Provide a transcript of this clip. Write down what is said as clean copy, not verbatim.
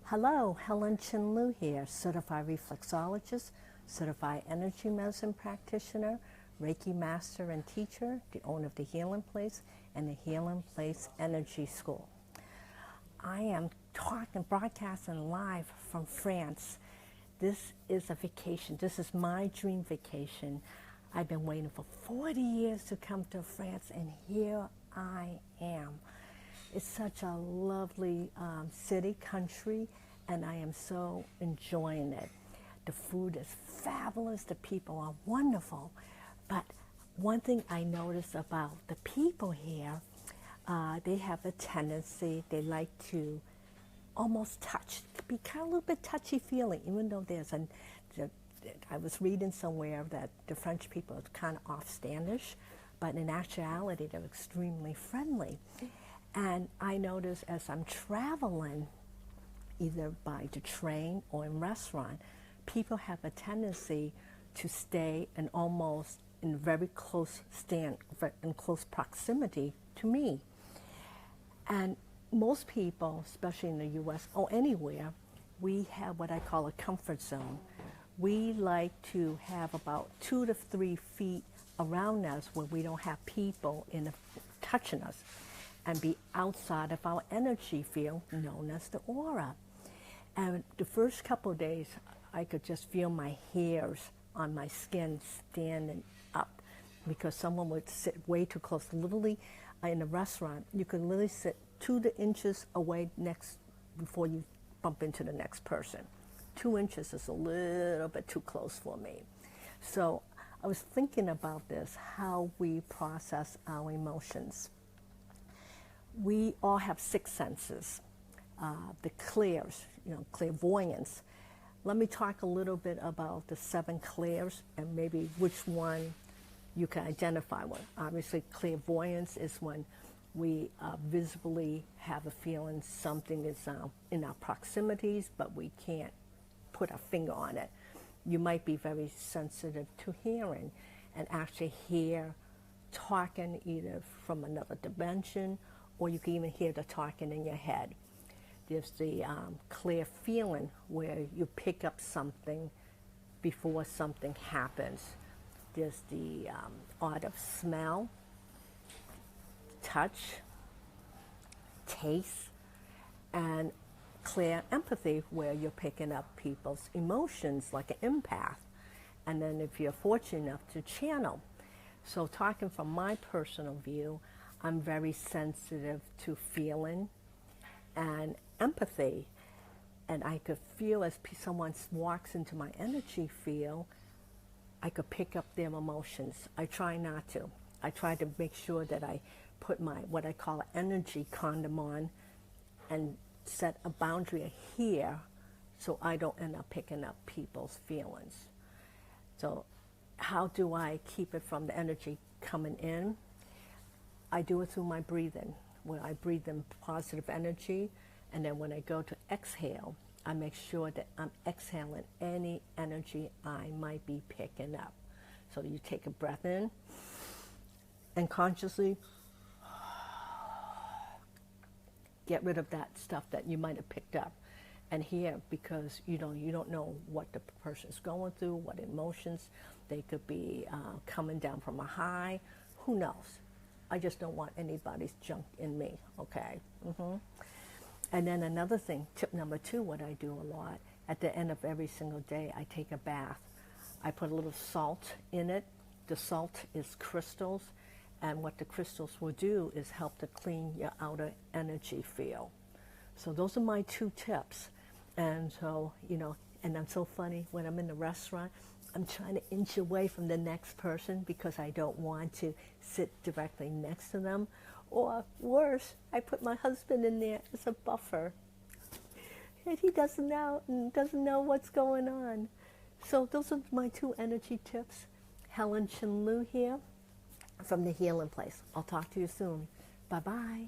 Hello, Helen Chin-Lu here, certified reflexologist, certified energy medicine practitioner, Reiki master and teacher, the owner of the Healing Place and the Healing Place Energy School. I am broadcasting live from France. This is a vacation. This is my dream vacation. I've been waiting for 40 years to come to France, and here I am. It's such a lovely city, country, and I am so enjoying it. The food is fabulous. The people are wonderful. But one thing I notice about the people here, they have a tendency, they like to almost touch, be kind of a little bit touchy-feely, even though I was reading somewhere that the French people are kind of offstandish, but in actuality, they're extremely friendly. And I notice as I'm traveling, either by the train or in restaurant, people have a tendency to stay and almost in very close in close proximity to me. And most people, especially in the U.S. or anywhere, we have what I call a comfort zone. We like to have about 2 to 3 feet around us where we don't have people touching us, and be outside of our energy field known as the aura. And the first couple of days, I could just feel my hairs on my skin standing up because someone would sit way too close. Literally, in a restaurant, you could literally sit 2 inches away before you bump into the next person. 2 inches is a little bit too close for me. So I was thinking about this, how we process our emotions. We all have 6 senses, the clairs, clairvoyance. Let me talk a little bit about the 7 clairs and maybe which one you can identify with. Obviously, clairvoyance is when we visibly have a feeling something is in our proximities, but we can't put our finger on it. You might be very sensitive to hearing and actually hear talking either from another dimension, or you can even hear the talking in your head. There's the clear feeling where you pick up something before something happens. There's the art of smell, touch, taste, and clear empathy where you're picking up people's emotions like an empath. And then if you're fortunate enough to channel. So talking from my personal view, I'm very sensitive to feeling and empathy. And I could feel as someone walks into my energy field, I could pick up their emotions. I try not to. I try to make sure that I put my, what I call an energy condom on and set a boundary here so I don't end up picking up people's feelings. So how do I keep it from the energy coming in? I do it through my breathing, where I breathe in positive energy, and then when I go to exhale, I make sure that I'm exhaling any energy I might be picking up. So you take a breath in, and consciously get rid of that stuff that you might have picked up. And here, because you don't know what the person's going through, what emotions, they could be coming down from a high, who knows? I just don't want anybody's junk in me, okay? And then another thing, tip number 2, what I do a lot, at the end of every single day, I take a bath. I put a little salt in it. The salt is crystals, and what the crystals will do is help to clean your outer energy field. So those are my 2 tips. And so, and I'm so funny, when I'm in the restaurant, I'm trying to inch away from the next person because I don't want to sit directly next to them. Or worse, I put my husband in there as a buffer. And he doesn't know what's going on. So those are my 2 energy tips. Helen Chin-Lu here from the Healing Place. I'll talk to you soon. Bye-bye.